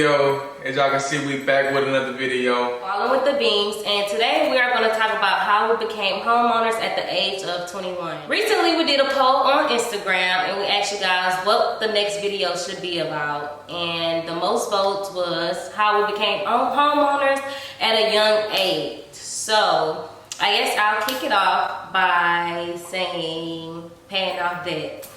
video. As y'all can see, we back with another video. Following with the beams, and today we are going to talk about how we became homeowners at the age of 21. Recently we did a poll on Instagram and we asked you guys what the next video should be about, and the most votes was how we became homeowners at a young age. So I guess I'll kick it off by saying paying off debt.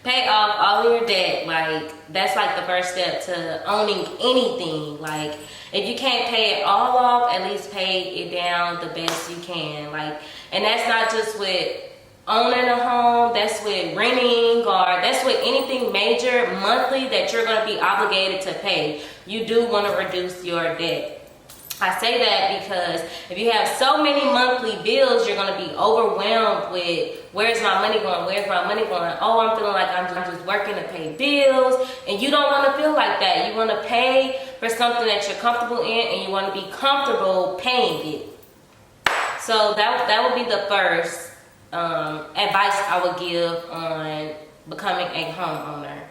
Pay off all of your debt. Like, that's like the first step to owning anything. Like, if you can't pay it all off, at least pay it down the best you can. Like, and that's not just with owning a home, that's with renting, or that's with anything major monthly that you're going to be obligated to pay. You do want to reduce your debt. I say that because if you have so many monthly bills, you're going to be overwhelmed with where's my money going, where's my money going. Oh, I'm feeling like I'm just working to pay bills, and you don't want to feel like that. You want to pay for something that you're comfortable in, and you want to be comfortable paying it. So that would be the first advice I would give on becoming a homeowner.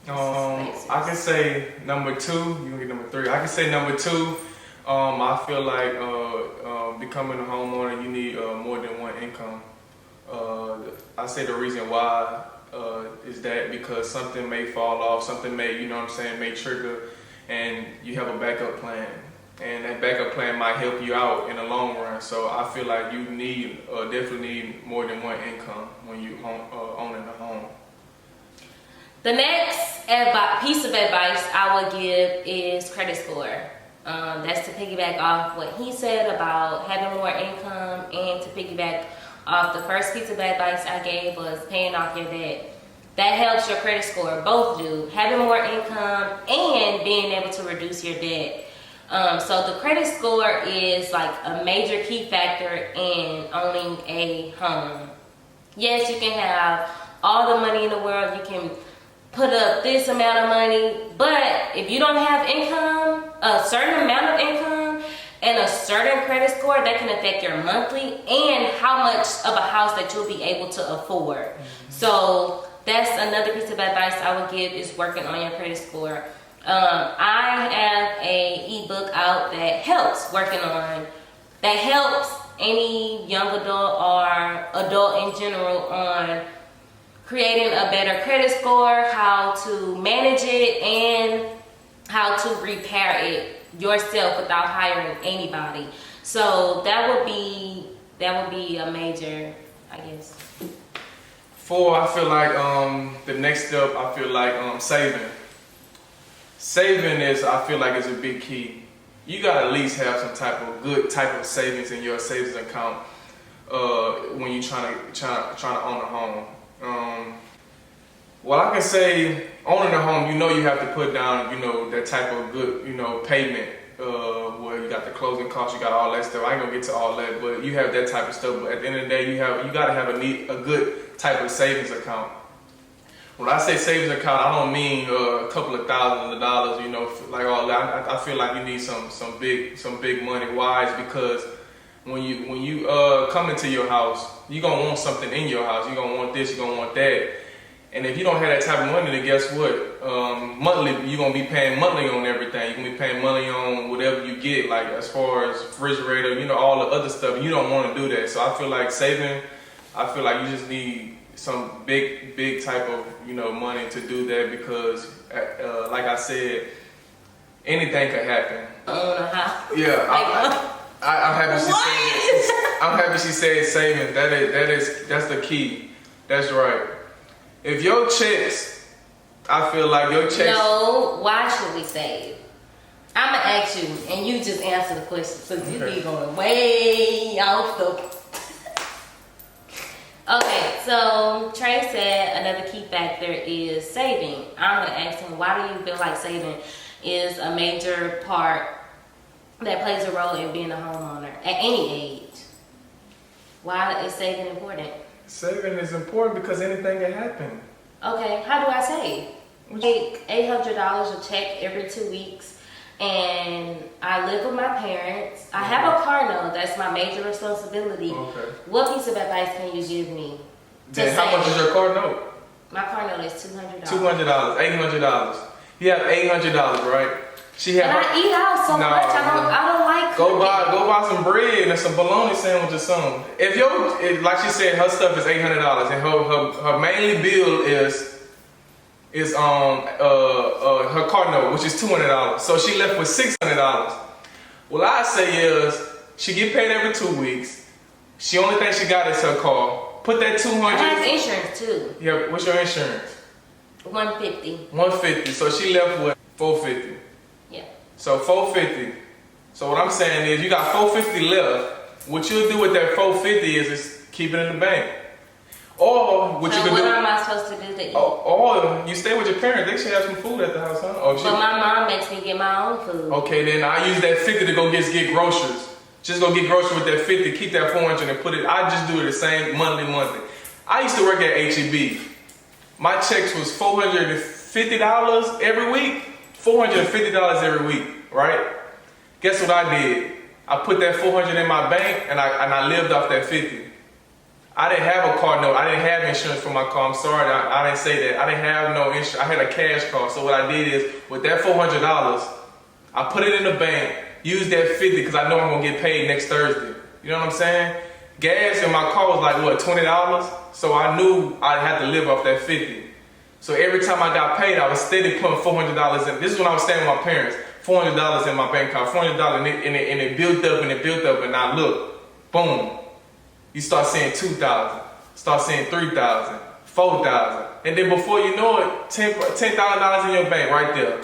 I can say number two. You can get number three. I can say number two. I feel like becoming a homeowner, you need more than one income. I say the reason why is that because something may fall off, something may, you know what I'm saying, may trigger, and you have a backup plan. And that backup plan might help you out in the long run. So I feel like you need, definitely need more than one income when you owning a home. The next piece of advice I would give is credit score. That's to piggyback off what he said about having more income, and to piggyback off the first piece of advice I gave was paying off your debt. That helps your credit score. Both do. Having more income and being able to reduce your debt. So the credit score is like a major key factor in owning a home. Yes, you can have all the money in the world. You can put up this amount of money, but if you don't have income, a certain amount of income, and a certain credit score, that can affect your monthly and how much of a house that you'll be able to afford. So that's another piece of advice I would give, is working on your credit score. I have a ebook out that helps any young adult or adult in general on creating a better credit score, how to manage it, and how to repair it yourself without hiring anybody. So that would be a major, I guess. Four, I feel like the next step, I feel like saving. Saving I feel like is a big key. You gotta at least have some type of good type of savings in your savings account when you're trying to own a home. Well, I can say owning a home, you have to put down, that type of good, payment, where you got the closing costs, you got all that stuff. I ain't gonna get to all that, but you have that type of stuff. But at the end of the day, you gotta have a good type of savings account. When I say savings account, I don't mean a couple of thousands of dollars, like all that. I feel like you need some big money wise, because when you come into your house, you're gonna want something in your house. You're gonna want this, you're gonna want that. And if you don't have that type of money, then guess what? Monthly, you're gonna be paying monthly on everything. You're gonna be paying money on whatever you get, like as far as refrigerator, all the other stuff. You don't want to do that. So I feel like saving, I feel like you just need some big type of money to do that, because like I said, anything could happen. Yeah. I'm happy she said it. I'm happy she said saving. That's the key. That's right. If your checks, I feel like your checks. No, why should we save? I'm gonna ask you, and you just answer the question, because you be going way off the. Okay, so Trey said another key factor is saving. I'm gonna ask him, why do you feel like saving is a major part that plays a role in being a homeowner at any age? Why is saving important? Saving is important because anything can happen. Okay, how do I save? Take $800 a check every 2 weeks, and I live with my parents. I have a car note. That's my major responsibility. Okay. What piece of advice can you give me? Then how much is your car note? My car note is $200. $200, $800. You have $800, right? She But had. I eat out so No, much. I don't like Go cooking. buy some bread and some bologna sandwich or something. Like she said, her stuff is $800, and her mainly bill is her car note, which is $200. So she left with $600. What I say is she get paid every 2 weeks. She only thing she got is her car. Put that 200. I have insurance too. Yeah, what's your insurance? $150. $150. So she left with $450. Yeah. So $450. So what I'm saying is you got $450 left. What you'll do with that $450 is keep it in the bank. Or what you can do. So what am I supposed to do to eat? Or you stay with your parents. They should have some food at the house, huh? But my mom makes me get my own food. Okay, then I use that 50 to go get groceries. Just go get groceries with that 50, keep that 400 and put it. I just do it the same monthly. I used to work at HEB. My checks was $450 every week. $450 every week, right? Guess what I did? I put that 400 in my bank and I lived off that 50. I didn't have a car note. I didn't have insurance for my car. I'm sorry, I didn't say that. I didn't have no insurance. I had a cash car. So what I did is, with that $400, I put it in the bank, use that 50 because I know I'm gonna get paid next Thursday. You know what I'm saying? Gas in my car was like what, $20? So I knew I'd have to live off that 50. So every time I got paid, I was steady putting $400 in. This is when I was staying with my parents. $400 in my bank account, $400, and it built up and now look, boom. You start seeing 2,000, start seeing 3,000, 4,000, and then before you know it, $10,000 in your bank right there.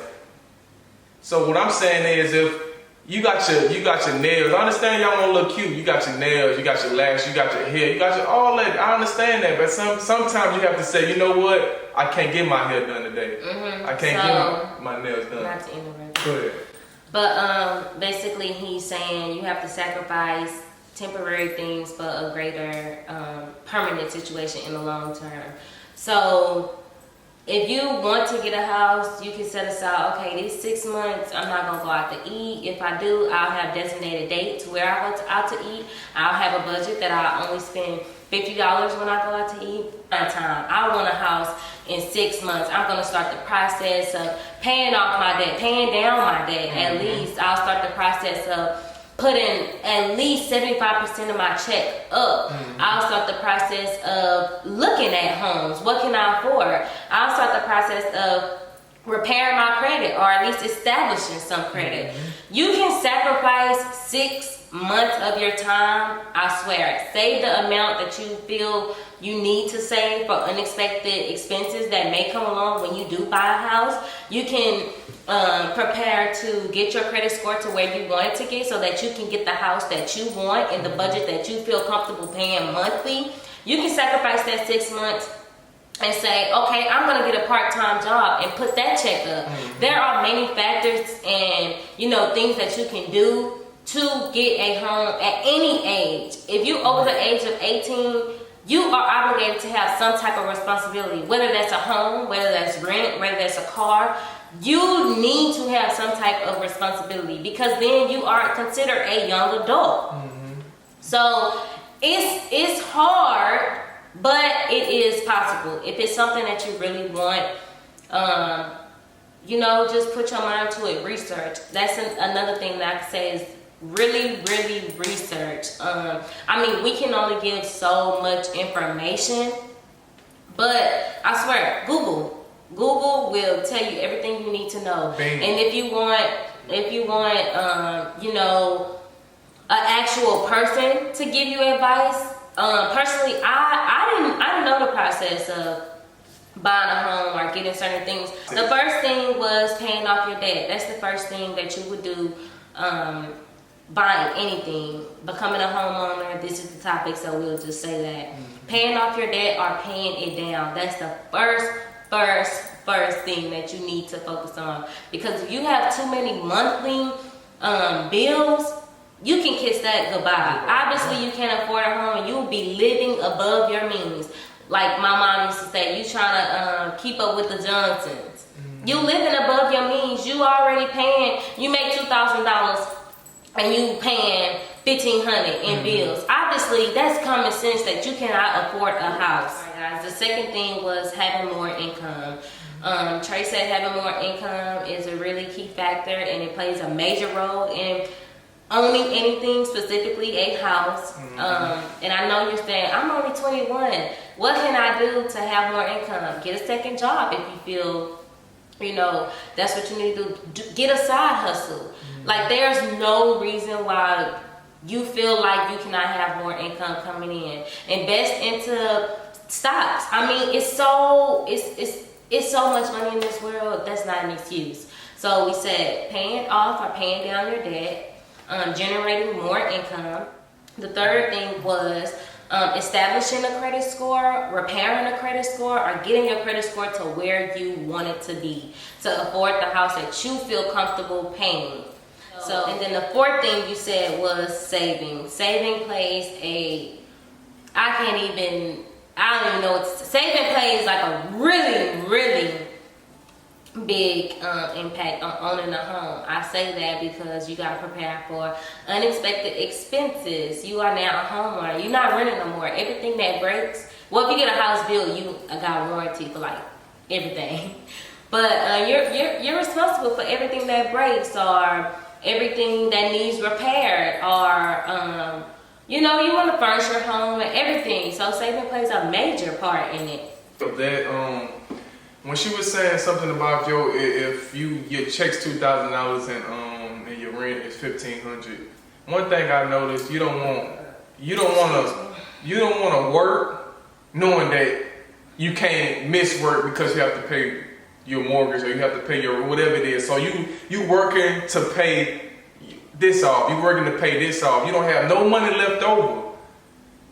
So what I'm saying is, if you got your nails, I understand y'all want to look cute. You got your nails, you got your lashes, you got your hair, you got your all that. I understand that, but sometimes you have to say, you know what? I can't get my hair done today. I can't get my nails done. Not to interrupt. Go ahead. But basically, he's saying you have to sacrifice temporary things for a greater permanent situation in the long term. So if you want to get a house, you can set aside, okay, these 6 months I'm not gonna go out to eat. If I do, I'll have designated dates where I go out to eat. I'll have a budget that I only spend $50 when I go out to eat. I want a house in 6 months. I'm gonna start the process of paying off my debt, paying down my debt. At least I'll start the process of putting at least 75% of my check up. I'll start the process of looking at homes. What can I afford? I'll start the process of repairing my credit, or at least establishing some credit. You can sacrifice 6 months of your time, I swear. Save the amount that you feel you need to save for unexpected expenses that may come along when you do buy a house. You can prepare to get your credit score to where you want it to get, so that you can get the house that you want in the budget that you feel comfortable paying monthly. You can sacrifice that 6 months and say, okay, I'm gonna get a part-time job and put that check up. There are many factors and things that you can do to get a home at any age. If you're over the age of 18, you are obligated to have some type of responsibility, whether that's a home, whether that's rent, whether that's a car. You need to have some type of responsibility, because then you are considered a young adult. So it's hard, but it is possible. If it's something that you really want, just put your mind to it. Research. That's another thing that I can say is really research. We can only give so much information, but I swear, Google will tell you everything you need to know. Bang. And if you want an actual person to give you advice, personally, I didn't know the process of buying a home or getting certain things. The first thing was paying off your debt. That's the first thing that you would do. Buying anything, becoming a homeowner, this is the topic, so we'll just say that. Paying off your debt or paying it down. That's the first thing that you need to focus on. Because if you have too many monthly bills, you can kiss that goodbye. Obviously, you can't afford a home and you'll be living above your means. Like my mom used to say, you trying to keep up with the Johnsons. You living above your means. You already paying, you make $2,000 and you paying $1,500 $1,500 in bills. Obviously, that's common sense that you cannot afford a house. All right, guys. The second thing was having more income. Trey said having more income is a really key factor, and it plays a major role in owning anything, specifically a house. And I know you're saying, I'm only 21. What can I do to have more income? Get a second job if you feel, you know, that's what you need to do. Get a side hustle. Like, there's no reason why you feel like you cannot have more income coming in. Invest into stocks. I mean, it's so much money in this world. That's not an excuse. So we said paying off or paying down your debt, generating more income. The third thing was establishing a credit score, repairing a credit score, or getting your credit score to where you want it to be to afford the house that you feel comfortable paying. So, and then the fourth thing you said was saving. Saving plays saving plays like a really, really big impact on owning a home. I say that because you got to prepare for unexpected expenses. You are now a homeowner. You're not renting no more. Everything that breaks, well, if you get a house bill, you got a warranty for like everything. But you're responsible for everything that breaks or everything that needs repaired, or you know, you want to furnish your home and everything. So saving plays a major part in it. That when she was saying something about if your check's $2,000 and your rent is $1,500, one thing I noticed, you don't want to work knowing that you can't miss work because you have to pay your mortgage or you have to pay your whatever it is. So you working to pay this off. You working to pay this off. You don't have no money left over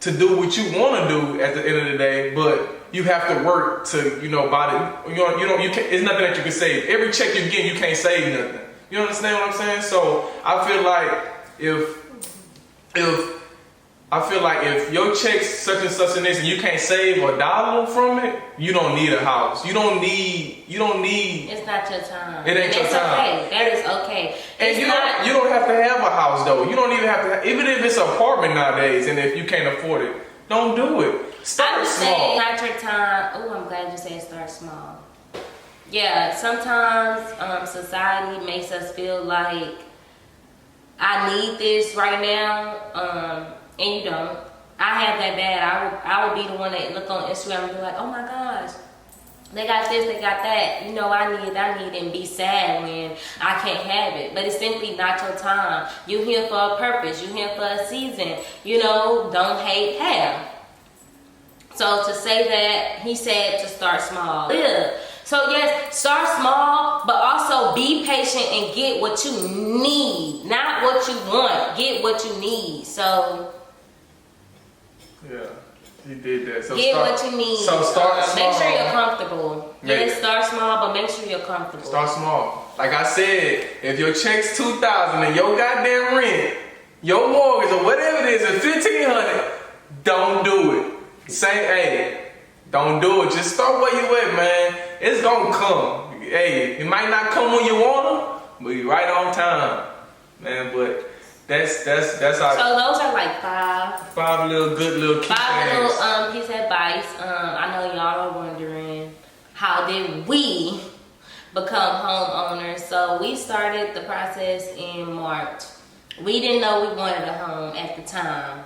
to do what you want to do at the end of the day, but you have to work to, you know, buy the, you can't, it's nothing that you can save. Every check you get, you can't save nothing. You understand what I'm saying? So I feel like if your check's such and such and this and you can't save a dollar from it, you don't need a house. You don't need. It's not your time. It ain't your time. Okay. That is okay. And you don't have to have a house though. You don't even have to. Even if it's an apartment nowadays, and if you can't afford it, don't do it. Start small. Not your time. Oh, I'm glad you said start small. Yeah, sometimes society makes us feel like I need this right now, and you don't. I have that bad. I would be the one that look on Instagram and be like, oh my gosh, they got this, they got that. You know, I need, and be sad when I can't have it. But it's simply not your time. You're here for a purpose. You're here for a season. You know, don't hate, have. So to say that, he said to start small. Yeah. So yes, start small, but also be patient and get what you need. Not what you want, get what you need. So yeah, he did that. So get what you need. So start small. Make sure you're comfortable. Yes, start small, but make sure you're comfortable. Start small. Like I said, if your check's $2,000 and your goddamn rent, your mortgage or whatever it is $1,500, don't do it. Say, hey, don't do it. Just start where you at, man. It's gonna come. Hey, it might not come when you want it, but you're right on time, man. But that's our. So those are like five little key things. Piece of advice. I know y'all are wondering, how did we become homeowners? So we started the process in March. We didn't know we wanted a home at the time,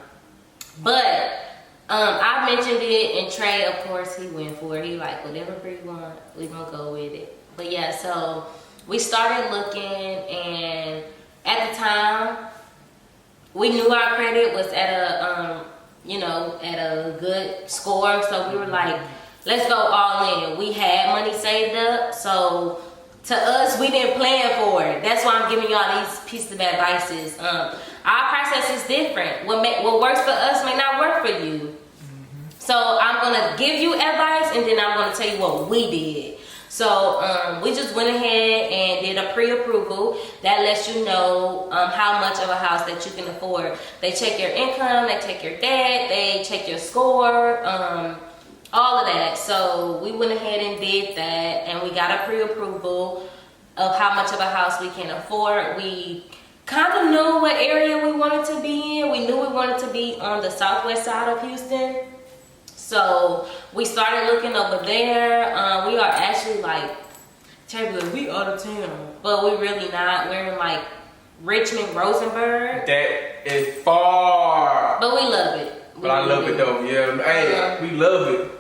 but I mentioned it, and Trey, of course, he went for it. He like, whatever we want, we gonna go with it. But yeah, so we started looking, and at the time, we knew our credit was at a, at a good score. So we were like, let's go all in. We had money saved up, so to us, we didn't plan for it. That's why I'm giving y'all these pieces of advices. Our process is different. What works for us may not work for you. So I'm gonna give you advice, and then I'm gonna tell you what we did. So we just went ahead and did a pre-approval that lets you know how much of a house that you can afford. They check your income, they check your debt, they check your score, all of that. So we went ahead and did that, and we got a pre-approval of how much of a house we can afford. We kind of knew what area we wanted to be in. We knew we wanted to be on the southwest side of Houston. So we started looking over there. We are actually like, terribly, we out of town. But we really not. We're in like Richmond, Rosenberg. That is far. But we love it. But I love it though, yeah. Hey, we love it.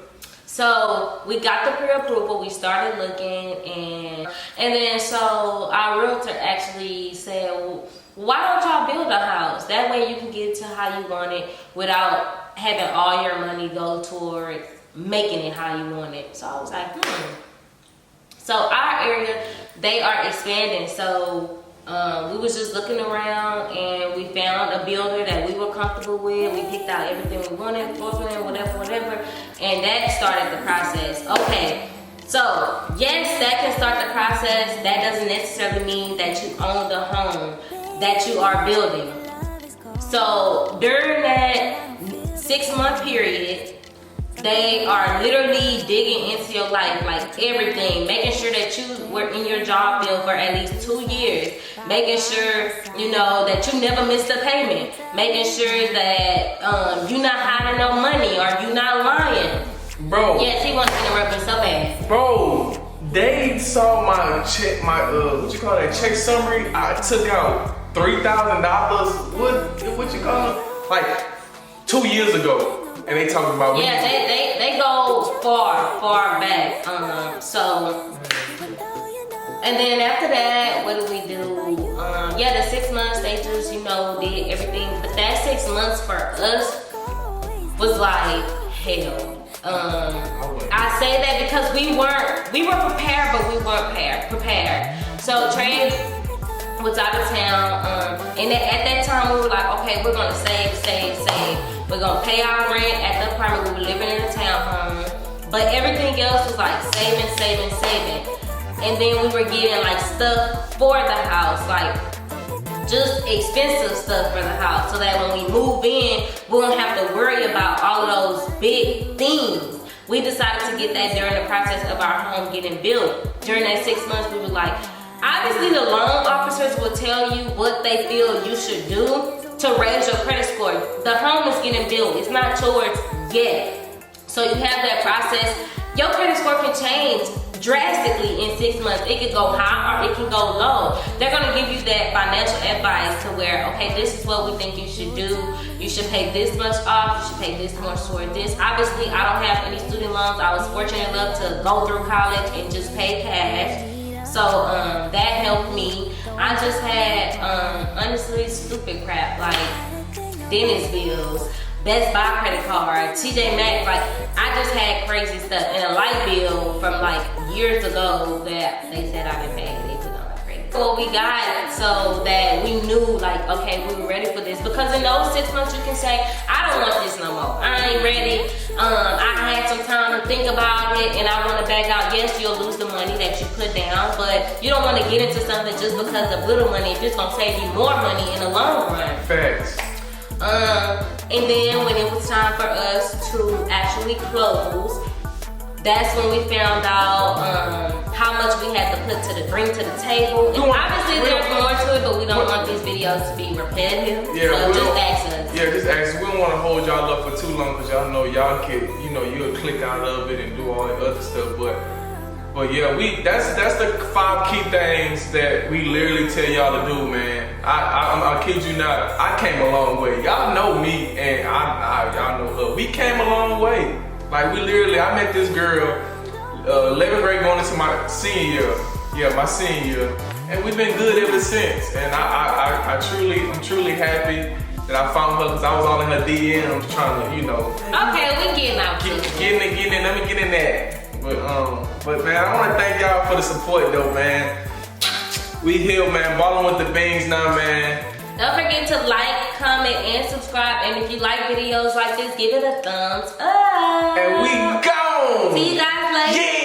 So we got the pre-approval, we started looking, and then so our realtor actually said, well, why don't y'all build a house? That way you can get to how you want it without having all your money go towards making it how you want it. So I was like, So our area, they are expanding, so we was just looking around and we found a builder that we were comfortable with. We picked out everything we wanted, floor plan, whatever, and that started the process. Okay, so yes, that can start the process. That doesn't necessarily mean that you own the home that you are building. So during that 6-month period, they are literally digging into your life, like everything, making sure that you were in your job field for at least 2 years, making sure, you know, that you never missed a payment, making sure that you're not hiding no money or you're not lying. Bro. Yes, he wants to interrupt me so bad. Bro, they saw my check, my, what you call that, check summary. I took out $3,000, what you call it? Like 2 years ago. And they talking about yeah, they go far back. And then after that, what do we do? Yeah, the 6 months they just, you know, did everything. But that 6 months for us was like hell. I say that because we were prepared, but we weren't prepared. So Trey was out of town, and at that time we were like, okay, we're gonna save. We're gonna pay our rent at the apartment. We were living in a townhome, but everything else was like saving. And then we were getting like stuff for the house, like just expensive stuff for the house, so that when we move in, we won't have to worry about all of those big things. We decided to get that during the process of our home getting built. During that 6 months, we were like, obviously the loan officers will tell you what they feel you should do to raise your credit score. The home is getting built, it's not yours yet. So you have that process. Your credit score can change drastically in 6 months. It could go high or it can go low. They're gonna give you that financial advice to where, okay, this is what we think you should do. You should pay this much off, you should pay this much toward this. Obviously, I don't have any student loans. I was fortunate enough to go through college and just pay cash. So that helped me. I just had, honestly, stupid crap like dentist bills, Best Buy credit card, TJ Maxx, like I just had crazy stuff. And a light bill from like years ago that they said I didn't pay, they put on my credit. So we got so that we knew like, okay, we were ready for this. Because in those 6 months you can say, I don't want this no more. I ain't ready. I had some time to think about it and I want to back out. Yes, you'll lose the money that you put down, but you don't want to get into something just because of little money if it's going to save you more money in the long run. Facts. And then when it was time for us to actually close, that's when we found out how much we had to bring to the table. And obviously there's more to it, but we don't want these videos to be repetitive. Yeah, so just ask us. Yeah, just ask us. We don't want to hold y'all up for too long because y'all know y'all can, you know, you'll click out of it and do all that other stuff. But yeah, that's the 5 key things that we literally tell y'all to do, man. I kid you not. I came a long way. Y'all know me and y'all know her. We came a long way. Like I met this girl 11th grade going into my senior year. Yeah, my senior year. And we've been good ever since. And I'm truly happy that I found her because I was all in her DMs trying to, you know. Okay, we getting out. Getting in, let me get in that. But man, I want to thank y'all for the support though, man. We here, man, balling with the beans now, man. Don't forget to like, comment, and subscribe. And if you like videos like this, give it a thumbs up. And we gone. See you guys later. Yeah.